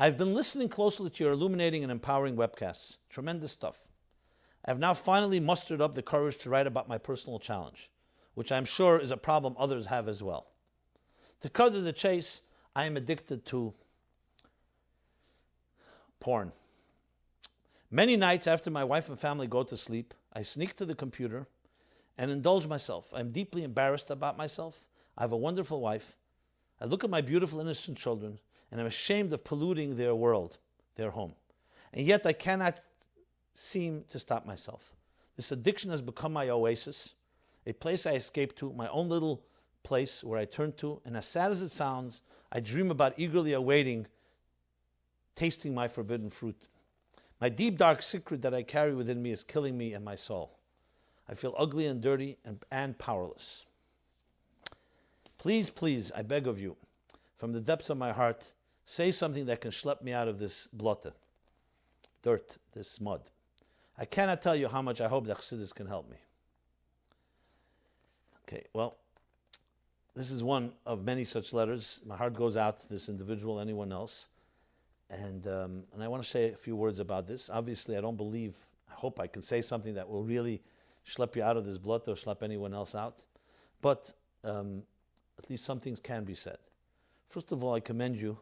I've been listening closely to your illuminating and empowering webcasts. Tremendous stuff. I have now finally mustered up the courage to write about my personal challenge, which I'm sure is a problem others have as well. To cut to the chase, I am addicted to porn. Many nights after my wife and family go to sleep, I sneak to the computer and indulge myself. I'm deeply embarrassed about myself. I have a wonderful wife. I look at my beautiful, innocent children, and I'm ashamed of polluting their world, their home. And yet I cannot seem to stop myself. This addiction has become my oasis, a place I escape to, my own little place where I turn to, and as sad as it sounds, I dream about eagerly awaiting, tasting my forbidden fruit. My deep, dark secret that I carry within me is killing me and my soul. I feel ugly and dirty and powerless. Please, please, I beg of you, from the depths of my heart, say something that can schlep me out of this blotte, dirt, this mud. I cannot tell you how much I hope that Chassidus can help me. Okay, well, this is one of many such letters. My heart goes out to this individual, anyone else. And I want to say a few words about this. Obviously, I hope I can say something that will really schlep you out of this blotte or schlep anyone else out. But at least some things can be said. First of all, I commend you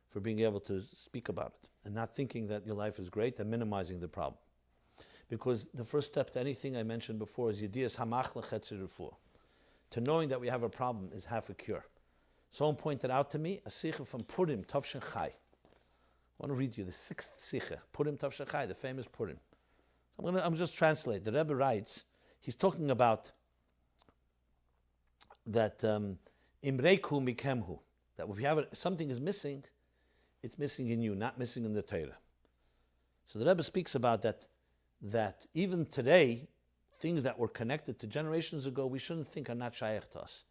for being able to speak about it and not thinking that your life is great and minimizing the problem. Because the first step to anything I mentioned before is yediyas hamach lechetzer refuah. To knowing that we have a problem is half a cure. Someone pointed out to me a sikha from Purim, Tavshin Chai. I want to read you the 6th sikha, Purim Tavshin Chai, the famous Purim. I'm just translate. The Rebbe writes, he's talking about that imreiku mikemhu, that if you have something is missing, it's missing in you, not missing in the Torah. So the Rebbe speaks about that even today, things that were connected to generations ago, we shouldn't think are not shaykh to us.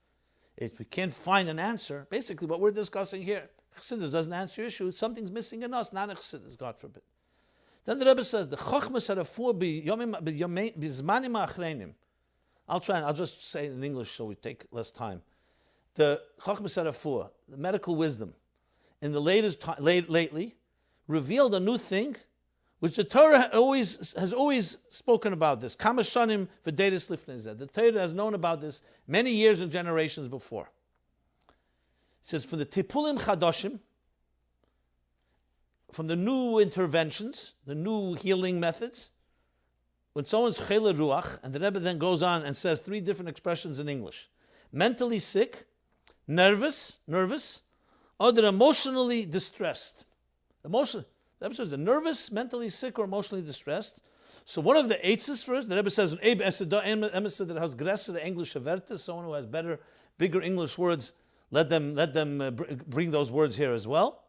If we can't find an answer, basically what we're discussing here, Chassidus doesn't answer your issue, something's missing in us, not a Chassidus, God forbid. Then the Rebbe says, the chokhmas harafur bizmanim achreinim. I'll just say it in English so we take less time. The chokhmas harafur, the medical wisdom, in the lately, revealed a new thing, which the Torah has always spoken about this. Kama shanim v'deiris lifnei zeh. The Torah has known about this many years and generations before. It says, for the tipulim chadoshim, from the new interventions, the new healing methods, when someone's chela ruach, and the Rebbe then goes on and says 3 different expressions in English. Mentally sick, nervous, or they're emotionally distressed. The Rebbe says they're nervous, mentally sick, or emotionally distressed. So one of the eitzes first, the Rebbe says, that has gresser the English verte, someone who has bigger English words, let them bring those words here as well.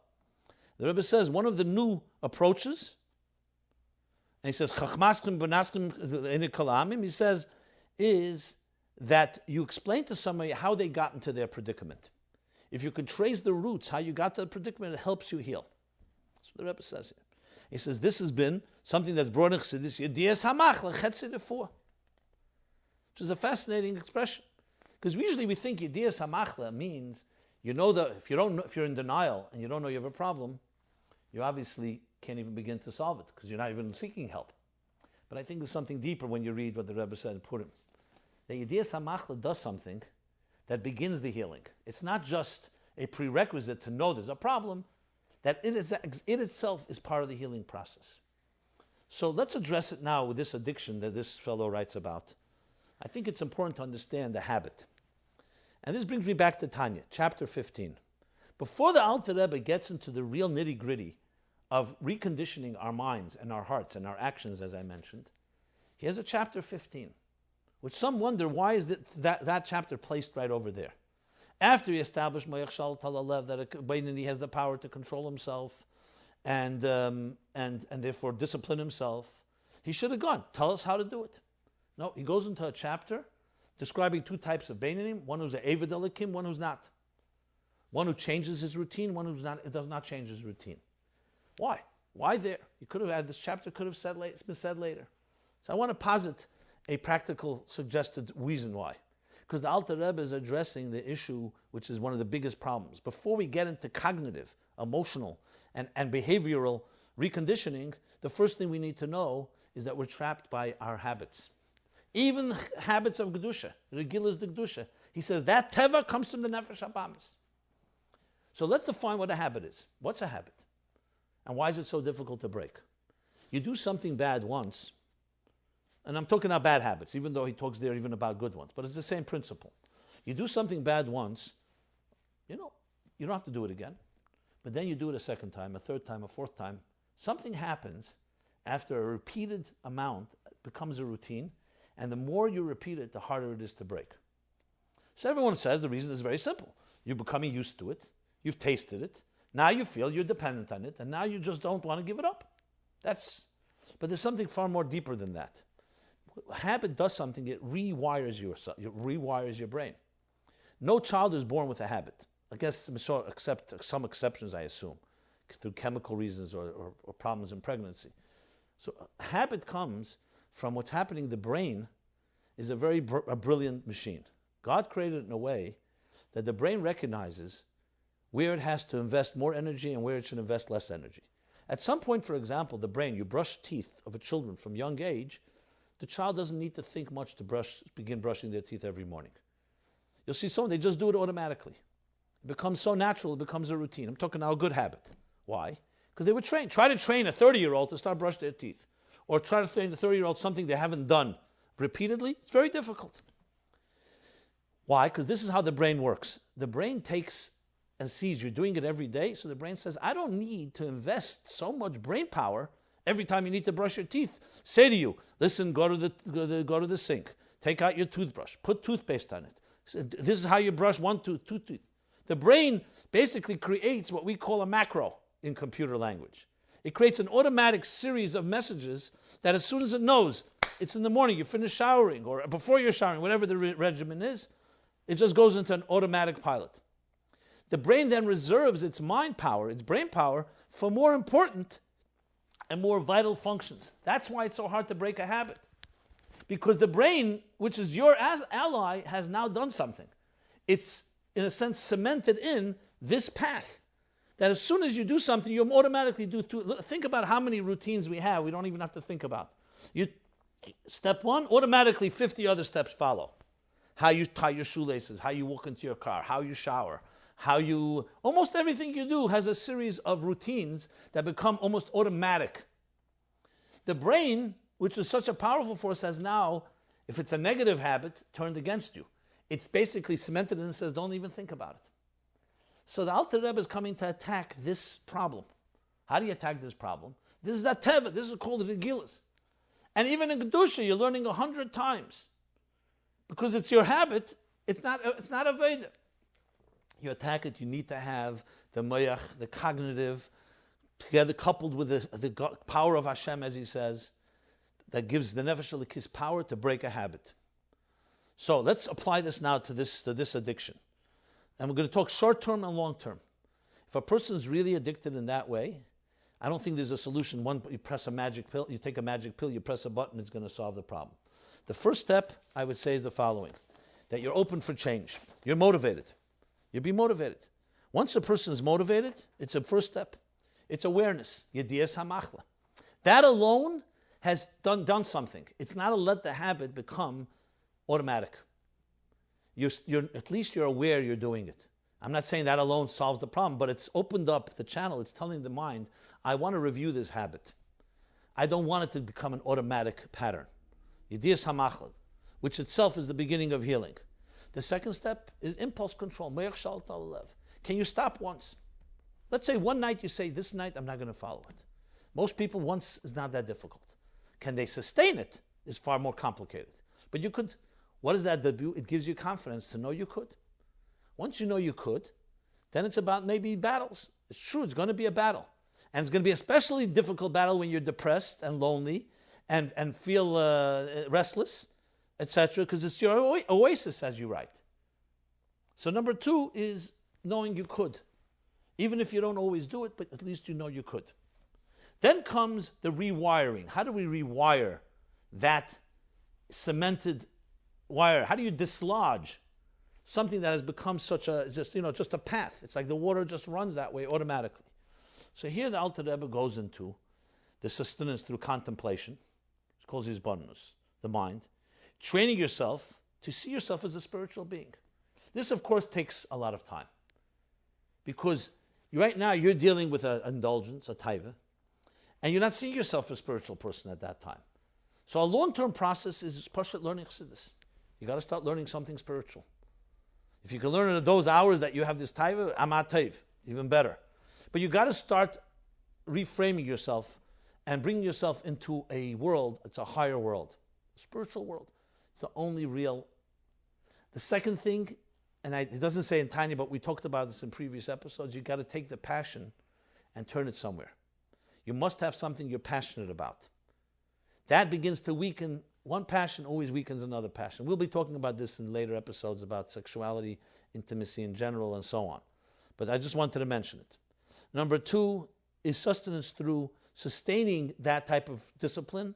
The Rebbe says one of the new approaches, and he says, he says, is that you explain to somebody how they got into their predicament. If you could trace the roots, how you got to the predicament, it helps you heal. That's what the Rebbe says here. He says this has been something that's brought in Chassidus, yediyas hamach lechetzer refuah, which is a fascinating expression. Because usually we think yediyas hamachla means, you know that if you're in denial and you don't know you have a problem, you obviously can't even begin to solve it because you're not even seeking help. But I think there's something deeper when you read what the Rebbe said in Purim. The yediyas hamachla does something that begins the healing. It's not just a prerequisite to know there's a problem, that it itself is part of the healing process. So let's address it now with this addiction that this fellow writes about. I think it's important to understand the habit. And this brings me back to Tanya, chapter 15. Before the Alter Rebbe gets into the real nitty-gritty of reconditioning our minds and our hearts and our actions, as I mentioned, he has a chapter 15, which some wonder why is that chapter placed right over there. After he established Mayach Shal Talalev, that a Bainani has the power to control himself and therefore discipline himself, he should have gone, tell us how to do it. No, he goes into a chapter describing 2 types of Bainanim, one who's an Eved Elikim, one who's not. One who changes his routine, one who does not change his routine. Why? Why there? You could have had this chapter could have been said later. So I want to posit a practical suggested reason why. Because the Alter Rebbe is addressing the issue, which is one of the biggest problems. Before we get into cognitive, emotional, and behavioral reconditioning, the first thing we need to know is that we're trapped by our habits. Even habits of Kedusha, Regilas de Kedusha. He says that Teva comes from the Nefesh HaBamis. So let's define what a habit is. What's a habit? And why is it so difficult to break? You do something bad once, and I'm talking about bad habits, even though he talks there even about good ones, but it's the same principle. You do something bad once, you don't have to do it again. But then you do it a second time, a third time, a fourth time. Something happens after a repeated amount, it becomes a routine, and the more you repeat it, the harder it is to break. So everyone says the reason is very simple. You're becoming used to it. You've tasted it. Now you feel you're dependent on it, and now you just don't want to give it up. But there's something far more deeper than that. Habit does something, it rewires your brain. No child is born with a habit. I guess except some exceptions, I assume, through chemical reasons or problems in pregnancy. So habit comes from what's happening. The brain is a brilliant machine. God created it in a way that the brain recognizes where it has to invest more energy and where it should invest less energy. At some point, for example, the brain, you brush teeth of a children from young age, the child doesn't need to think much to begin brushing their teeth every morning. You'll see someone, they just do it automatically. It becomes so natural, it becomes a routine. I'm talking now a good habit. Why? Because they were trained. Try to train a 30-year-old to start brushing their teeth. Or try to train a 30-year-old something they haven't done repeatedly. It's very difficult. Why? Because this is how the brain works. The brain takes and sees you're doing it every day, so the brain says, I don't need to invest so much brain power every time you need to brush your teeth. Say to you, listen, go to the sink, take out your toothbrush, put toothpaste on it. This is how you brush two teeth. The brain basically creates what we call a macro in computer language. It creates an automatic series of messages that as soon as it knows, it's in the morning, you finish showering, or before you're showering, whatever the regimen is, it just goes into an automatic pilot. The brain then reserves its mind power, its brain power, for more important and more vital functions. That's why it's so hard to break a habit. Because the brain, which is your ally, has now done something. It's, in a sense, cemented in this path. That as soon as you do something, you automatically do two. Think about how many routines we have, we don't even have to think about. Step one, automatically 50 other steps follow. How you tie your shoelaces, how you walk into your car, how you shower, almost everything you do has a series of routines that become almost automatic. The brain, which is such a powerful force, has now, if it's a negative habit, turned against you. It's basically cemented and says, don't even think about it. So the Alter Rebbe is coming to attack this problem. How do you attack this problem? This is a teva, this is called regilas. And even in Kedusha, you're learning 100 times. Because it's your habit, it's not a Veda. You attack it, you need to have the moyach, the cognitive, together coupled with the power of Hashem, as he says, that gives the Nefesh Elikis power to break a habit. So let's apply this now to this addiction. And we're going to talk short-term and long-term. If a person is really addicted in that way, I don't think there's a solution. One, you press a magic pill, you take a magic pill, you press a button, it's going to solve the problem. The first step, I would say, is the following, that you're open for change. You're motivated. You'll be motivated. Once a person is motivated, it's a first step. It's awareness. Yediyas hamachla. That alone has done something. It's not to let the habit become automatic. At least you're aware you're doing it. I'm not saying that alone solves the problem, but it's opened up the channel. It's telling the mind, I want to review this habit. I don't want it to become an automatic pattern. Yediyas hamachla, which itself is the beginning of healing. The second step is impulse control. Can you stop once? Let's say one night you say, this night I'm not going to follow it. Most people, once is not that difficult. Can they sustain it? Is far more complicated. But you could. What does that do? It gives you confidence to know you could. Once you know you could, then it's about maybe battles. It's true, it's going to be a battle. And it's going to be an especially difficult battle when you're depressed and lonely and feel restless, etc., because it's your oasis, as you write. So number two is knowing you could. Even if you don't always do it, but at least you know you could. Then comes the rewiring. How do we rewire that cemented wire? How do you dislodge something that has become just a path? It's like the water just runs that way automatically. So here the Alter Rebbe goes into the sustenance through contemplation. He calls these bonus, the mind. Training yourself to see yourself as a spiritual being. This, of course, takes a lot of time. Because right now you're dealing with an indulgence, a taiva, and you're not seeing yourself as a spiritual person at that time. So a long-term process is Pashat learning Chassidus. You got to start learning something spiritual. If you can learn in those hours that you have this taiva, amat taiv, even better. But you got to start reframing yourself and bringing yourself into a world, it's a higher world, a spiritual world. It's the only real. The second thing, and it doesn't say in Tanya, but we talked about this in previous episodes, you got to take the passion and turn it somewhere. You must have something you're passionate about. That begins to weaken. One passion always weakens another passion. We'll be talking about this in later episodes about sexuality, intimacy in general, and so on. But I just wanted to mention it. Number two is sustenance through sustaining that type of discipline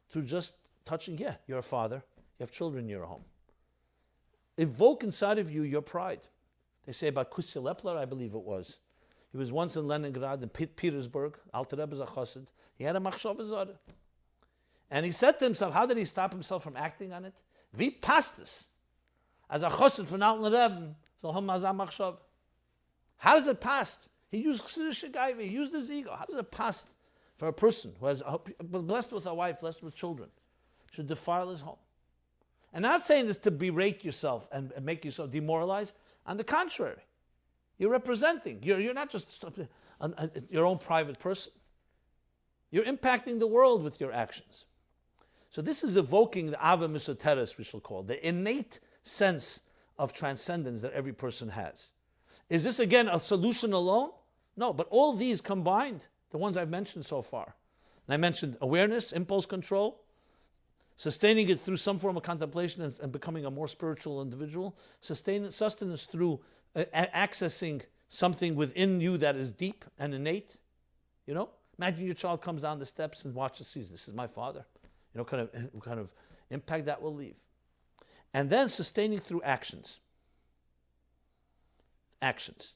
through just touching, you're a father, you have children in your home. Evoke inside of you your pride. They say about Kusya Lepler, I believe it was. He was once in Leningrad, in Petersburg, Alter Rebbe's a chassid. He had a machshava zara. And he said to himself, how did he stop himself from acting on it? Vi pastis. As a chassid from Alter Rebbe, so hum azam machshava. How does it pass? He used Chassidus Shagaiva, he used his ego. How does it pass for a person who has blessed with a wife, blessed with children, should defile his home? And not saying this to berate yourself and make yourself demoralized. On the contrary, you're representing. You're not just your own private person. You're impacting the world with your actions. So this is evoking the Ava Misoteres, we shall call it, the innate sense of transcendence that every person has. Is this, again, a solution alone? No, but all these combined, the ones I've mentioned so far. And I mentioned awareness, impulse control, sustaining it through some form of contemplation and becoming a more spiritual individual, sustenance through accessing something within you that is deep and innate. You know, imagine your child comes down the steps and sees, this is my father. You know, what kind of impact that will leave. And then sustaining through actions. Actions.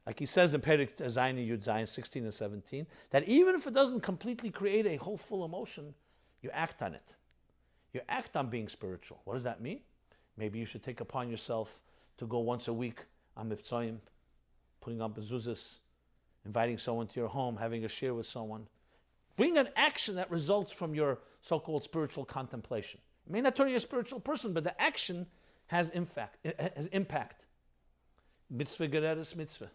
Like he says in Perik Zayin Yud Zayin 16 and 17, that even if it doesn't completely create a whole full emotion, you act on it. You act on being spiritual. What does that mean? Maybe you should take upon yourself to go once a week on Mivtzoyim, putting up mezuzahs, inviting someone to your home, having a share with someone. Bring an action that results from your so-called spiritual contemplation. It may not turn you a spiritual person, but the action has impact. Mitzvah gereres mitzvah.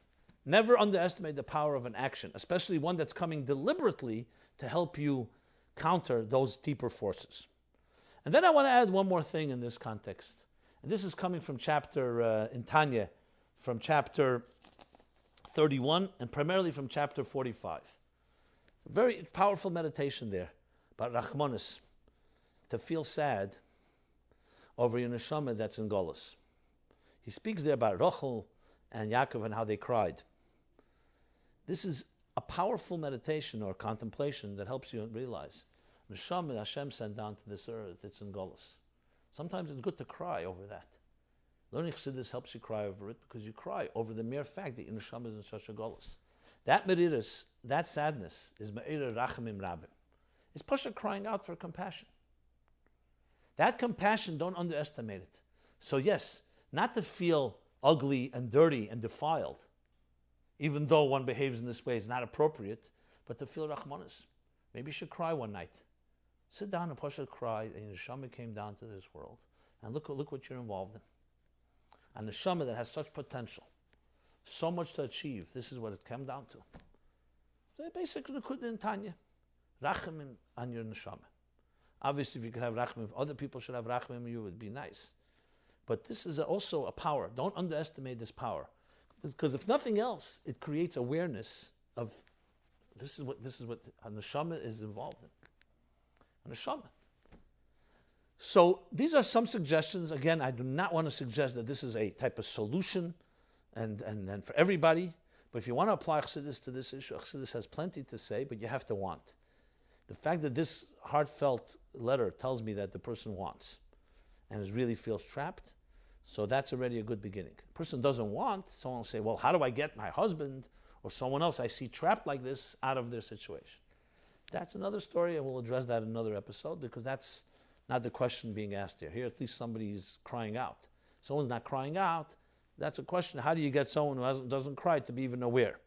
Never underestimate the power of an action, especially one that's coming deliberately to help you counter those deeper forces. And then I want to add one more thing in this context. And this is coming from chapter, in Tanya, from chapter 31 and primarily from chapter 45. A very powerful meditation there about Rachmanis, to feel sad over your neshama that's in Golus. He speaks there about Rachel and Yaakov and how they cried. This is a powerful meditation or contemplation that helps you realize neshama Hashem sent down to this earth, it's in Golus. Sometimes it's good to cry over that. Learning Chassidus helps you cry over it because you cry over the mere fact that your neshama is in such a Golus. That meriris, that sadness is me'ira rachamim rabim. It's pasha crying out for compassion. That compassion, don't underestimate it. So yes, not to feel ugly and dirty and defiled, even though one behaves in this way is not appropriate, but to feel rachmanis. Maybe you should cry one night. Sit down and pasha cry, and neshama came down to this world. And look what you're involved in. And neshama that has such potential, so much to achieve, this is what it came down to. So basically, in Tanya, rachamim on your neshama. Obviously, if you could have rachamim, if other people should have rachamim, you would be nice. But this is also a power. Don't underestimate this power, because if nothing else, it creates awareness of this is what a neshama is involved in. A neshama. So these are some suggestions. Again, I do not want to suggest that this is a type of solution and for everybody. But if you want to apply Chassidus to this issue, Chassidus has plenty to say, but you have to want. The fact that this heartfelt letter tells me that the person wants and really feels trapped, so that's already a good beginning. A person doesn't want, someone will say, well, how do I get my husband or someone else I see trapped like this out of their situation. That's another story, and we'll address that in another episode, because that's not the question being asked here. Here, at least somebody's crying out. Someone's not crying out. That's a question. How do you get someone who doesn't cry to be even aware?